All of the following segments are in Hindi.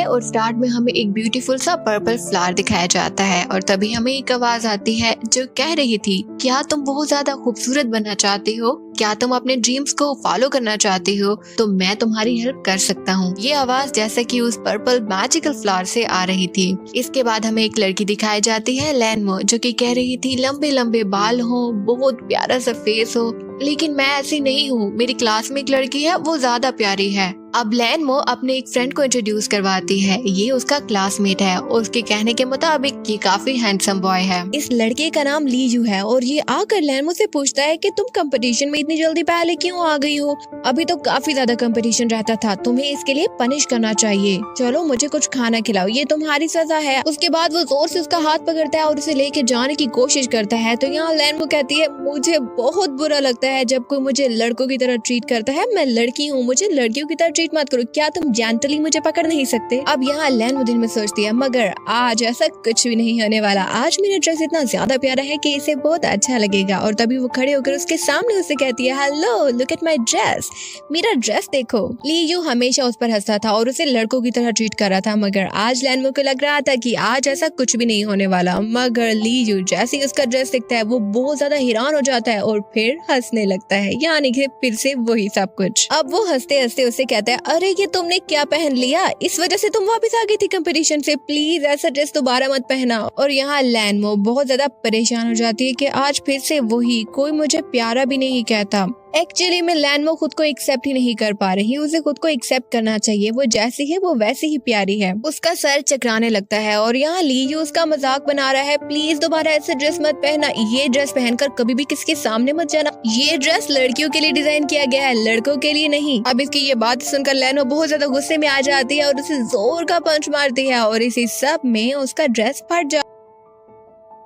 है और स्टार्ट में हमें एक ब्यूटीफुल सा पर्पल फ्लावर दिखाया जाता है और तभी हमें एक आवाज आती है जो कह रही थी, क्या तुम बहुत ज्यादा खूबसूरत बनना चाहते हो? क्या तुम अपने ड्रीम्स को फॉलो करना चाहते हो? तो मैं तुम्हारी हेल्प कर सकता हूँ। ये आवाज जैसे कि उस पर्पल मैजिकल फ्लावर से आ रही थी। इसके बाद हमें एक लड़की दिखाई जाती है, लैनमो, जो कि कह रही थी लंबे लंबे बाल हो, बहुत प्यारा सा फेस हो, लेकिन मैं ऐसी नहीं हूँ। मेरी क्लास में एक लड़की है, वो ज्यादा प्यारी है। अब लैनमो अपने एक फ्रेंड को इंट्रोड्यूस करवाती है। ये उसका क्लासमेट है और उसके कहने के मुताबिक ये काफी हैंडसम बॉय है। इस लड़के का नाम लीजू है और ये आकर लैनमो से पूछता है कि तुम कंपटीशन में इतनी जल्दी पहले क्यों आ गई हो? अभी तो काफी ज्यादा कंपटीशन रहता था, तुम्हें इसके लिए पनिश करना चाहिए। चलो मुझे कुछ खाना खिलाओ, ये तुम्हारी सजा है। उसके बाद वो जोर से उसका हाथ पकड़ता है और उसे लेके जाने की कोशिश करता है। तो यहाँ लैनमो कहती है, मुझे बहुत बुरा लगता है जब कोई मुझे लड़कों की तरह ट्रीट करता है। मैं लड़की हूँ, मुझे लड़कियों की तरह ट्रीट मत करो। क्या तुम जेंटली मुझे पकड़ नहीं सकते? अब यहाँ लैनमो दिल में सोचती है, मगर आज ऐसा कुछ भी नहीं होने वाला। आज मेरा ड्रेस इतना ज्यादा प्यारा है कि इसे बहुत अच्छा लगेगा। और तभी वो खड़े होकर उसके सामने उसे कहती है, hello, look at my dress, मेरा ड्रेस देखो। लीजू हमेशा उस पर हंसता था और उसे लड़कों की तरह ट्रीट कर रहा था, मगर आज लैनमो को लग रहा था कि आज ऐसा कुछ भी नहीं होने वाला। मगर लीजू जैसे ही उसका ड्रेस दिखता है वो बहुत ज्यादा हैरान हो जाता है और फिर हंसने लगता है, यानी कि फिर से वही सब कुछ। अब वो हंसते हंसते उसे कहता है, अरे ये तुमने क्या पहन लिया? इस वजह से तुम वापस आ गई थी कंपटीशन से, प्लीज ऐसा ड्रेस दोबारा मत पहना। और यहाँ लैनमो बहुत ज्यादा परेशान हो जाती है कि आज फिर से वही, कोई मुझे प्यारा भी नहीं कहता। एक्चुअली में लैनमो खुद को एक्सेप्ट ही नहीं कर पा रही, उसे खुद को एक्सेप्ट करना चाहिए। वो जैसी है वो वैसी ही प्यारी है। उसका सर चकराने लगता है और यहाँ लीजू उसका मजाक बना रहा है, प्लीज दोबारा ऐसे ड्रेस मत पहना, ये ड्रेस पहनकर कभी भी किसी के सामने मत जाना। ये ड्रेस लड़कियों के लिए डिजाइन किया गया है, लड़कों के लिए नहीं। अब इसकी ये बात सुनकर लैनमो बहुत ज्यादा गुस्से में आ जाती है और उसे जोर का पंच मारती है और इसी सब में उसका ड्रेस फट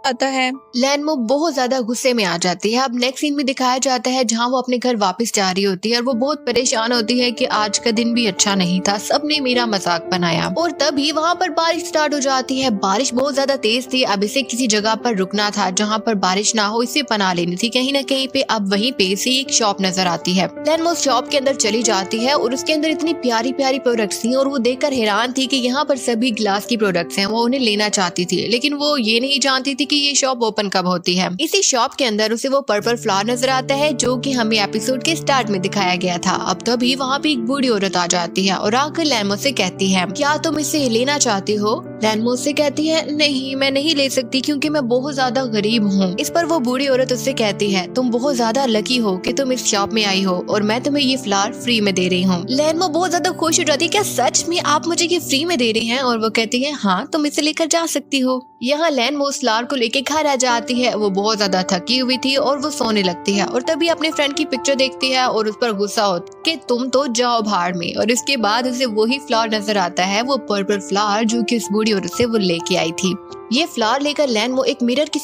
आता है। लैनमो बहुत ज्यादा गुस्से में आ जाती है। अब नेक्स्ट सीन में दिखाया जाता है जहाँ वो अपने घर वापस जा रही होती है और वो बहुत परेशान होती है कि आज का दिन भी अच्छा नहीं था, सबने मेरा मजाक बनाया। और तभी वहाँ पर बारिश स्टार्ट हो जाती है। बारिश बहुत ज्यादा तेज थी। अब इसे किसी जगह पर रुकना था जहाँ पर बारिश ना हो, इसे पनाह लेनी थी कहीं न कहीं पे। अब वहीं पे से एक शॉप नजर आती है। लैनमो शॉप के अंदर चली जाती है और उसके अंदर इतनी प्यारी प्यारी प्रोडक्ट्स थी और वो देखकर हैरान थी कि यहाँ पर सभी ग्लास की प्रोडक्ट्स हैं। वो उन्हें लेना चाहती थी, लेकिन वो ये नहीं जानती थी कि ये शॉप ओपन कब होती है। इसी शॉप के अंदर उसे वो पर्पल फ्लावर नजर आता है जो कि हमें एपिसोड के स्टार्ट में दिखाया गया था। अब तभी वहाँ पे एक बूढ़ी औरत आ जाती है और आकर लैनमो से कहती है, क्या तुम इसे लेना चाहती हो? लैनमो से कहती है, नहीं, मैं नहीं ले सकती क्योंकि मैं बहुत ज्यादा गरीब हूँ। इस पर वो बूढ़ी औरत उससे कहती है, तुम बहुत ज्यादा लकी हो कि तुम इस शॉप में आई हो और मैं तुम्हें ये फ्लावर फ्री में दे रही हूँ। लैनमो बहुत ज्यादा खुश हो जाती है, क्या सच में आप मुझे ये फ्री में दे रही हैं? और वो कहती है, हाँ, तुम इसे लेकर जा सकती हो। यहाँ लैनमो उस फ्लावर को लेके घर आ जाती है। वो बहुत ज्यादा थकी हुई थी और वो सोने लगती है और तभी अपने फ्रेंड की पिक्चर देखती है और उस पर गुस्सा होता है कि तुम तो जाओ भाड़ में। और इसके बाद उसे वही फ्लावर नजर आता है, वो पर्पल फ्लावर जो कि उस बूढ़ी औरत से वो लेके आई थी। ये फ्लावर लेकर लैनमो एक मिरर की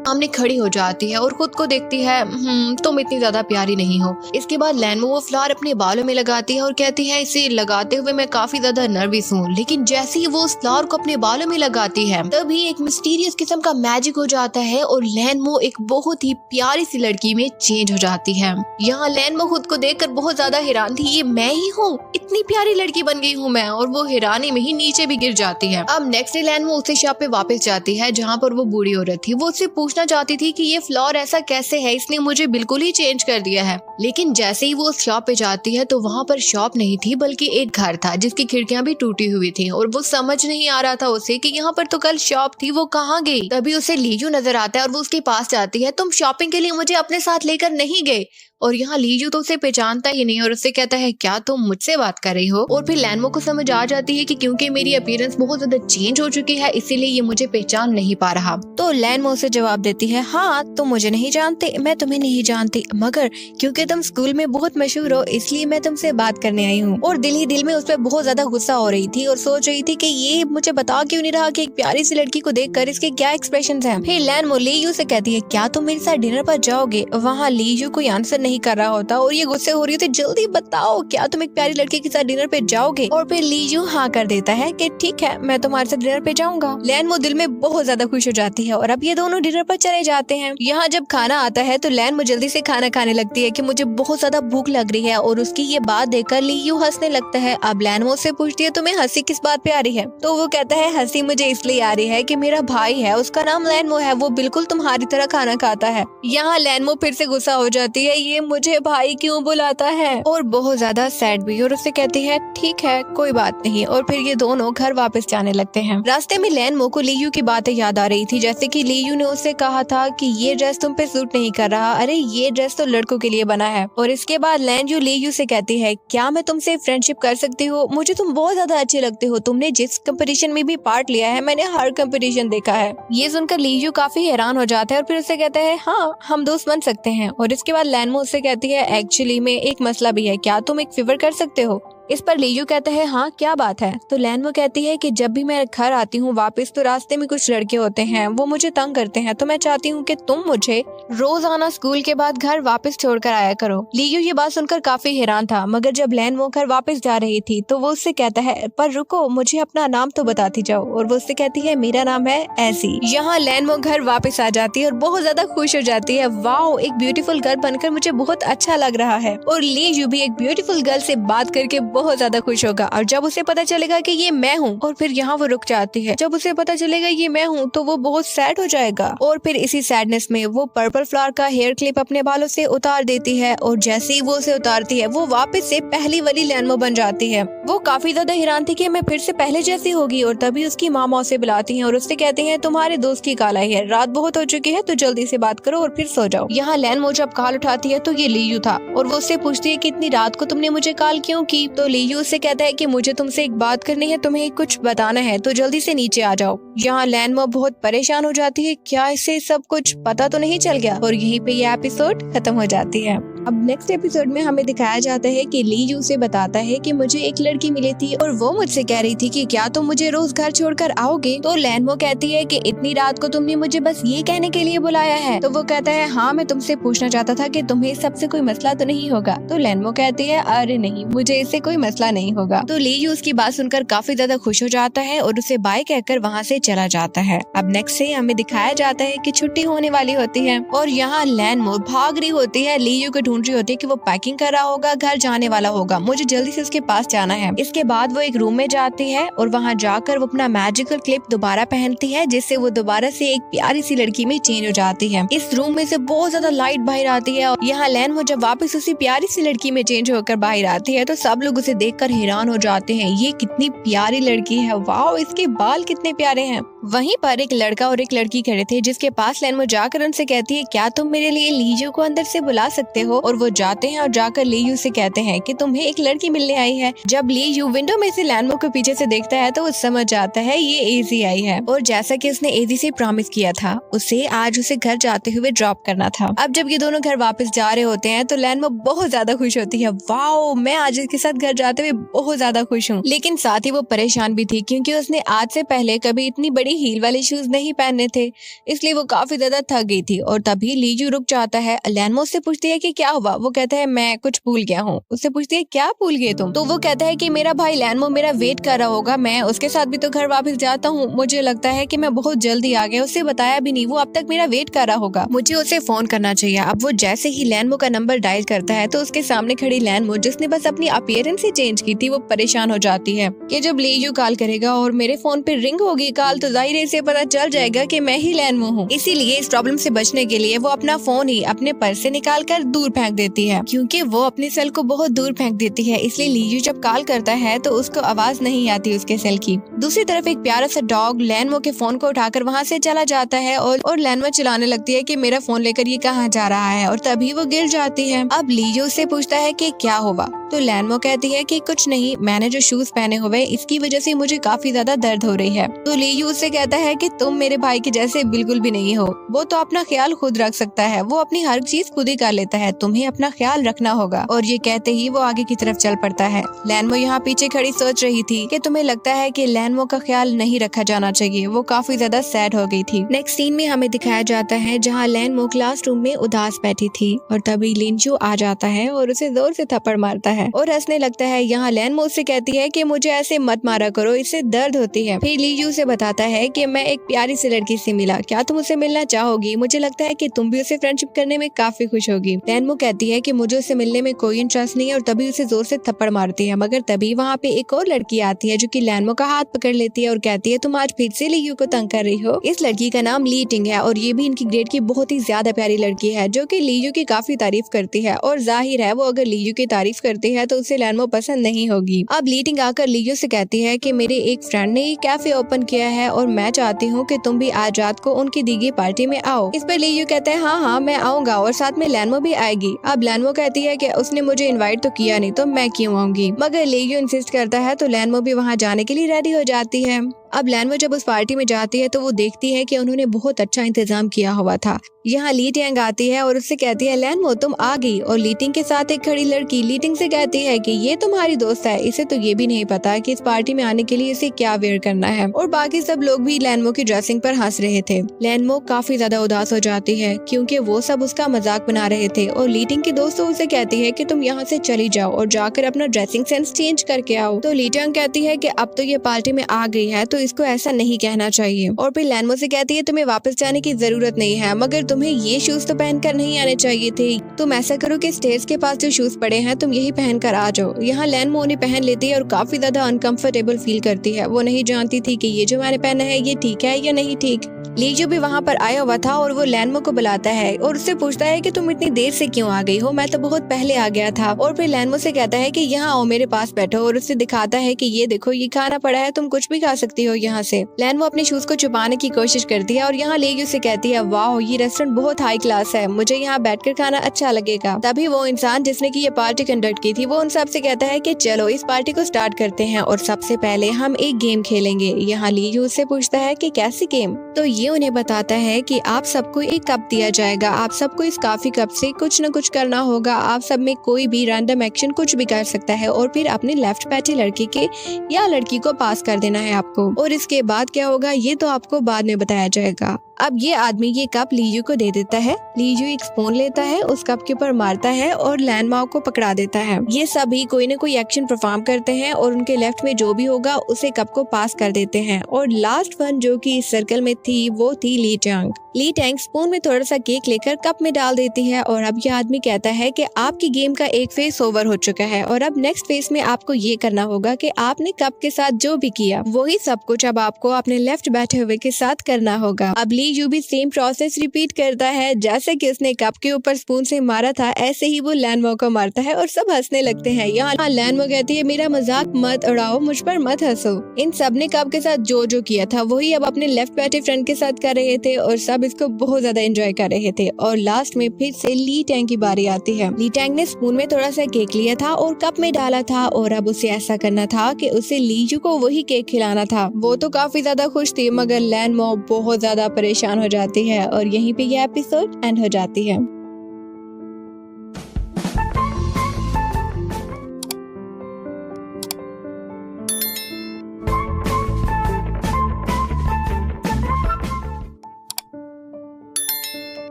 सामने खड़ी हो जाती है और खुद को देखती है, तुम इतनी ज्यादा प्यारी नहीं हो। इसके बाद लैनमो वो फ्लावर अपने बालों में लगाती है और कहती है, इसे लगाते हुए मैं काफी ज्यादा नर्वस हूँ। लेकिन जैसे ही वो उस फ्लावर को अपने बालों में लगाती है तभी एक मिस्टीरियस किस्म का मैजिक हो जाता है और लैनमो एक बहुत ही प्यारी सी लड़की में चेंज हो जाती है। यहाँ लैनमो खुद को देखकर बहुत ज्यादा हैरान थी, ये मैं ही हूँ, इतनी प्यारी लड़की बन गई हूँ मैं। और वो हैरानी में ही नीचे भी गिर जाती है। अब नेक्स्ट डे लैनमो उसी शॉप पे वापस जाती है जहाँ पर वो बूढ़ी औरत थी। वो उससे पूछना चाहती थी कि ये फ्लावर ऐसा कैसे है, इसने मुझे बिल्कुल ही चेंज कर दिया है। लेकिन जैसे ही वो उस शॉप पे जाती है तो वहाँ पर शॉप नहीं थी बल्कि एक घर था जिसकी खिड़कियां भी टूटी हुई थी और वो समझ नहीं आ रहा था उसे कि यहाँ पर तो कल शॉप थी, वो कहाँ गई। तभी उसे लीजू नजर आता है और वो उसके पास जाती है, तुम शॉपिंग के लिए मुझे अपने साथ लेकर नहीं गए। और यहाँ लीजू तो उसे पहचानता ही नहीं और उससे कहता है, क्या तुम मुझसे बात कर रही हो? और फिर लैनमो को समझ आ जाती है कि क्योंकि मेरी अपीयरेंस बहुत ज्यादा चेंज हो चुकी है इसीलिए ये मुझे पहचान नहीं पा रहा। तो लैनमो उसे जवाब देती है, हाँ, तुम मुझे नहीं जानते, मैं तुम्हें नहीं जानती, मगर क्योंकि तुम स्कूल में बहुत मशहूर हो इसलिए मैं तुमसे बात करने आई हूँ। और दिल ही दिल में उस पर बहुत ज्यादा गुस्सा हो रही थी और सोच रही थी कि ये मुझे बता क्यों नहीं रहा कि एक प्यारी सी लड़की को देखकर इसके क्या एक्सप्रेशंस हैं। फिर लैनमो लीजू से कहती है, क्या तुम मेरे साथ डिनर पर जाओगे? वहाँ लीजू कोई आंसर नहीं कर रहा होता और ये गुस्से हो रही होती, जल्दी बताओ क्या तुम एक प्यारी लड़के के साथ डिनर पे जाओगे? और फिर लीजू हाँ कर देता है कि ठीक है मैं तुम्हारे साथ डिनर पे जाऊंगा। लैनमो दिल में बहुत ज्यादा खुश हो जाती है और अब ये दोनों डिनर पर चले जाते हैं। यहाँ जब खाना आता है तो लैनमो जल्दी से खाना खाने लगती है कि मुझे बहुत ज्यादा भूख लग रही है और उसकी ये बात देखकर लीयू हंसने लगता है। अब लैनमो से पूछती है तुम्हें हंसी किस बात पे आ रही है? तो वो कहता है हंसी मुझे इसलिए आ रही है कि मेरा भाई है, उसका नाम लैनमो है, वो बिल्कुल तुम्हारी तरह खाना खाता है। यहाँ लैनमो फिर से गुस्सा हो जाती है, ये मुझे भाई क्यों बुलाता है, और बहुत ज्यादा सैड भी, और उससे कहती है ठीक है कोई बात नहीं। और फिर ये दोनों घर वापस जाने लगते हैं। रास्ते में लैनमो को लीयू की बातें याद आ रही थी, जैसे कि लीयू ने उससे कहा था कि ये ड्रेस तुम पे सूट नहीं कर रहा, अरे ये ड्रेस तो लड़कों के लिए बना है। और इसके बाद लैनजू लीयू से कहती है क्या मैं तुमसे फ्रेंडशिप कर सकती हूँ? मुझे तुम बहुत ज्यादा अच्छे लगते हो, तुमने जिस कंपटीशन में भी पार्ट लिया है मैंने हर कंपटीशन देखा है। ये सुनकर लीयू काफी हैरान हो जाता है और फिर उससे कहता है हाँ हम दोस्त बन सकते हैं। और इसके बाद लैनमो उससे कहती है एक्चुअली में एक मसला भी है, क्या तुम एक फेवर कर सकते हो? इस पर लीजू कहता है हाँ क्या बात है? तो लैनमो कहती है कि जब भी मैं घर आती हूँ वापस तो रास्ते में कुछ लड़के होते हैं, वो मुझे तंग करते हैं, तो मैं चाहती हूँ कि तुम मुझे रोजाना स्कूल के बाद घर वापस छोड़कर आया करो। लीजू ये बात सुनकर काफी हैरान था, मगर जब लैनमो घर वापस जा रही थी तो वो उससे कहता है पर रुको मुझे अपना नाम तो बताती जाओ। और वो उससे कहती है मेरा नाम है ऐसी। यहाँ लैनमो घर वापस आ जाती है और बहुत ज्यादा खुश हो जाती है, वाओ एक ब्यूटीफुल गर्ल बनकर मुझे बहुत अच्छा लग रहा है। और लीजू भी एक ब्यूटीफुल गर्ल से बात करके बहुत ज्यादा खुश होगा। और जब उसे पता चलेगा कि ये मैं हूँ, और फिर यहाँ वो रुक जाती है, जब उसे पता चलेगा ये मैं हूँ तो वो बहुत सैड हो जाएगा। और फिर इसी सैडनेस में वो पर्पल फ्लावर का हेयर क्लिप अपने बालों से उतार देती है और जैसे ही वो उसे उतारती है वो वापस से पहली वाली लैनमो बन जाती है। वो काफी ज्यादा हैरान थी कि मैं फिर से पहले जैसी होगी। और तभी उसकी मामा उसे बुलाती है और उससे कहती है तुम्हारे दोस्त की कॉल आई है, रात बहुत हो चुकी है तो जल्दी से बात करो और फिर सो जाओ। यहाँ लैनमो जब कॉल उठाती है तो ये लीयू था और वो उससे पूछती है कि इतनी रात को तुमने मुझे कॉल क्यों की? तो लीयू उससे कहता है कि मुझे तुमसे एक बात करनी है, तुम्हें कुछ बताना है तो जल्दी से नीचे आ जाओ। यहाँ लैनमो बहुत परेशान हो जाती है, क्या इसे सब कुछ पता तो नहीं चल गया? और यहीं पे ये एपिसोड खत्म हो जाती है। अब नेक्स्ट एपिसोड में हमें दिखाया जाता है कि लीयू से बताता है कि मुझे एक लड़की मिली थी और वो मुझसे कह रही थी कि क्या तुम मुझे रोज घर छोड़कर आओगे? तो लैनमो कहती है कि इतनी रात को तुमने मुझे बस ये कहने के लिए बुलाया है? तो वो कहता है हाँ मैं तुमसे पूछना चाहता था कि तुम्हें सबसे कोई मसला तो नहीं होगा? तो लैनमो कहती है अरे नहीं मुझे इससे कोई मसला नहीं होगा। तो लीयू उसकी बात सुनकर काफी ज्यादा खुश हो जाता है और उसे बाय कहकर वहाँ से चला जाता है। अब नेक्स्ट से हमें दिखाया जाता है कि छुट्टी होने वाली होती है और यहाँ लैनमो भाग रही होती है, लीयू को ढूंढ रही होती है कि वो पैकिंग कर रहा होगा, घर जाने वाला होगा, मुझे जल्दी से उसके पास जाना है। इसके बाद वो एक रूम में जाती है और वहाँ जाकर वो अपना मैजिकल क्लिप दोबारा पहनती है जिससे वो दोबारा से एक प्यारी सी लड़की में चेंज हो जाती है। इस रूम में से बहुत ज्यादा लाइट बाहर आती है और यहाँ लैनमो जब वापस उसी प्यारी सी लड़की में चेंज होकर बाहर आती है तो सब लोग उसे देखकर हैरान हो जाते हैं, ये कितनी प्यारी लड़की है, वाओ इसके बाल कितने प्यारे हैं। वहीं पर एक लड़का और एक लड़की खड़े थे जिसके पास लैनमो जाकर उनसे कहती है क्या तुम मेरे लिए लीजू को अंदर से बुला सकते हो? और वो जाते हैं और जाकर लीयू से कहते हैं कि तुम्हें एक लड़की मिलने आई है। जब लीयू विंडो में से लैनमो को पीछे से देखता है तो वो समझ जाता है ये एजी आई है और जैसा कि उसने एजी से प्रॉमिस किया था उसे आज उसे घर जाते हुए ड्रॉप करना था। अब जब ये दोनों घर वापस जा रहे होते हैं तो लैनमो बहुत ज्यादा खुश होती है, वाओ मैं आज इसके साथ घर जाते हुए बहुत ज्यादा खुश हूँ। लेकिन साथ ही वो परेशान भी थी क्योंकि उसने आज से पहले कभी इतनी बड़ी हील वाले शूज नहीं पहने थे, इसलिए वो काफी ज्यादा थक गई थी। और तभी लीजू रुक जाता है, लैनमो से पूछती है कि क्या हुआ? वो कहता है मैं कुछ भूल गया हूँ। उससे पूछती है क्या भूल गए तुम? तो वो कहता है कि मेरा भाई लैनमो मेरा वेट कर रहा होगा, मैं उसके साथ भी तो घर वापस जाता हूँ, मुझे लगता है कि मैं बहुत जल्दी आ गया, उससे बताया भी नहीं, वो अब तक मेरा वेट कर रहा होगा, मुझे उसे फोन करना चाहिए। अब वो जैसे ही लैनमो का नंबर डायल करता है तो उसके सामने खड़ी लैनमो जिसने बस अपनी अपीयरेंस ही चेंज की थी वो परेशान हो जाती है कि जब लीजू कॉल करेगा और मेरे फोन पे रिंग होगी कॉल तो जाहिर है इसे पता चल जाएगा कि मैं ही लैनमो हूँ। इसीलिए इस प्रॉब्लम से बचने के लिए वो अपना फोन ही अपने पर्स से निकाल कर दूर फेंक देती है क्योंकि वो अपने सेल को बहुत दूर फेंक देती है, इसलिए लीजू जब कॉल करता है तो उसको आवाज नहीं आती उसके सेल की। दूसरी तरफ एक प्यारा सा डॉग लैनमो के फोन को उठाकर वहाँ से चला जाता है और लैनमो चिल्लाने लगती है कि मेरा फोन लेकर ये कहाँ जा रहा है और तभी वो गिर जाती है। अब लीजू से पूछता है कि क्या हुआ? तो लैनमो कहती है कि कुछ नहीं, मैंने जो शूज पहने हुए इसकी वजह से मुझे काफी ज्यादा दर्द हो रही है। तो लीयू उससे कहता है कि तुम मेरे भाई के जैसे बिल्कुल भी नहीं हो, वो तो अपना ख्याल खुद रख सकता है, वो अपनी हर चीज खुद ही कर लेता है, तुम्हें अपना ख्याल रखना होगा। और ये कहते ही वो आगे की तरफ चल पड़ता है। लैनमो यहाँ पीछे खड़ी सोच रही थी कि तुम्हें लगता है कि लैनमो का ख्याल नहीं रखा जाना चाहिए, वो काफी ज्यादा सैड हो गई थी। नेक्स्ट सीन में हमें दिखाया जाता है जहाँ लैनमो क्लासरूम में उदास बैठी थी और तभी लिंचू आ जाता है और उसे जोर से थप्पड़ मारता है और हंसने लगता है। यहाँ लैनमो उससे कहती है कि मुझे ऐसे मत मारा करो, इससे दर्द होती है। फिर लिंचू से बताता है कि मैं एक प्यारी सी लड़की से मिला, क्या तुम उसे मिलना चाहोगी? मुझे लगता है कि तुम भी उसे फ्रेंडशिप करने में काफी खुश होगी। लैनमो कहती है कि मुझे उसे मिलने में कोई इंटरेस्ट नहीं है और तभी उसे जोर से थप्पड़ मारती है। मगर तभी वहाँ पे एक और लड़की आती है जो कि लैनमो का हाथ पकड़ लेती है और कहती है तुम आज फिर से लियू को तंग कर रही हो। इस लड़की का नाम ली टिंग है और ये भी इनकी ग्रेड की बहुत ही ज्यादा प्यारी लड़की है जो कि लियू की काफी तारीफ करती है और जाहिर है वो अगर लियू की तारीफ करती है तो उसे लैनमो पसंद नहीं होगी। अब ली टिंग आकर लियू से कहती है कि मेरे एक फ्रेंड ने ये कैफे ओपन किया है और मैं चाहती हूँ कि तुम भी आज रात को उनकी दी गई पार्टी में आओ। इस पर लियू कहता है हाँ मैं आऊंगा और साथ में लैनमो भी आएगी। अब लैनमो कहती है कि उसने मुझे इनवाइट तो किया नहीं तो मैं क्यों आऊंगी, मगर लियू इंसिस्ट करता है तो लैनमो भी वहाँ जाने के लिए रेडी हो जाती है। अब लैनमो जब उस पार्टी में जाती है तो वो देखती है कि उन्होंने बहुत अच्छा इंतजाम किया हुआ था। यहाँ ली टिंग आती है और उससे कहती है लैनमो तुम आ गई। और ली टिंग के साथ एक खड़ी लड़की ली टिंग से कहती है कि ये तुम्हारी दोस्त है, इसे तो ये भी नहीं पता कि इस पार्टी में आने के लिए इसे क्या वेयर करना है। और बाकी सब लोग भी लैनमो की ड्रेसिंग पर हंस रहे थे। लैनमो काफी ज्यादा उदास हो जाती है क्योंकि वो सब उसका मजाक बना रहे थे और ली टिंग की दोस्त उसे कहती है कि तुम यहाँ से चली जाओ और जाकर अपना ड्रेसिंग सेंस चेंज करके आओ। तो ली टिंग कहती है कि अब तो ये पार्टी में आ गई है तो इसको ऐसा नहीं कहना चाहिए। और फिर लैनमो से कहती है तुम्हें वापस जाने की जरूरत नहीं है, मगर तुम्हें ये शूज तो पहनकर नहीं आने चाहिए थे। तुम ऐसा करो कि स्टेज के पास जो शूज पड़े हैं तुम यही पहनकर आ जाओ। यहाँ लैनमो उन्हें पहन लेती है और काफी ज्यादा अनकंफर्टेबल फील करती है। वो नहीं जानती थी कि ये जो मैंने पहना है ये ठीक है या नहीं ठीक। लीजू भी वहाँ पर आया हुआ था और वो लैनमो को बुलाता है और उससे पूछता है कि तुम इतनी देर से क्यों आ गई हो, मैं तो बहुत पहले आ गया था। और फिर लैनमो से कहता है कि यहाँ आओ मेरे पास बैठो और उससे दिखाता है कि ये देखो ये खाना पड़ा है, तुम कुछ भी खा सकती हो यहाँ से। लैनमो अपने शूज को छुपाने की कोशिश करती है और यहाँ लीजू से कहती है वाह ये रेस्टोरेंट बहुत हाई क्लास है, मुझे यहाँ बैठकर खाना अच्छा लगेगा। तभी वो इंसान जिसने की ये पार्टी कंडक्ट की थी वो उन सब से कहता है कि चलो इस पार्टी को स्टार्ट करते हैं और सबसे पहले हम एक गेम खेलेंगे। यहाँ लीजू उससे पूछता है कि कैसी गेम? तो ये उन्हें बताता है कि आप सबको एक कप दिया जाएगा, आप सबको इस काफी कप से कुछ न कुछ करना होगा। आप सब में कोई भी रैंडम एक्शन कुछ भी कर सकता है और फिर अपने लेफ्ट बैठे लड़के के या लड़की को पास कर देना है आपको। और इसके बाद क्या होगा ये तो आपको बाद में बताया जाएगा। अब ये आदमी ये कप लीजू को दे देता है। लीजू एक स्पून लेता है, उस कप के ऊपर मारता है और लैनमो को पकड़ा देता है। ये सभी कोई न कोई एक्शन परफॉर्म करते हैं और उनके लेफ्ट में जो भी होगा उसे कप को पास कर देते हैं। और लास्ट वन जो कि इस सर्कल में थी वो थी ली टिंग। ली टिंग स्पून में थोड़ा सा केक लेकर कप में डाल देती है और अब ये आदमी कहता है कि आपकी गेम का एक फेस ओवर हो चुका है और अब नेक्स्ट फेस में आपको ये करना होगा कि आपने कप के साथ जो भी किया वही सब कुछ अब आपको अपने लेफ्ट बैठे हुए के साथ करना होगा। अब लीजू भी सेम प्रोसेस रिपीट करता है, जैसे कि उसने कप के ऊपर स्पून से मारा था ऐसे ही वो लैनमो को मारता है और सब हंसने लगते हैं। यहाँ लैनमो कहती है मेरा मजाक मत उड़ाओ, मुझ पर मत हंसो। इन सब ने कप के साथ जो किया था वही अब अपने लेफ्ट बैठे फ्रेंड के साथ कर रहे थे और सब इसको बहुत ज्यादा एंजॉय कर रहे थे। और लास्ट में फिर से ली टिंग की बारी आती है। ली टिंग ने स्पून में थोड़ा सा केक लिया था और कप में डाला था और अब उसे ऐसा करना था कि उसे लीजू को वही केक खिलाना था। वो तो काफी ज्यादा खुश थी मगर लैनमो बहुत ज्यादा परेशान हो जाती है और यहीं पे ये एपिसोड एंड हो जाती है।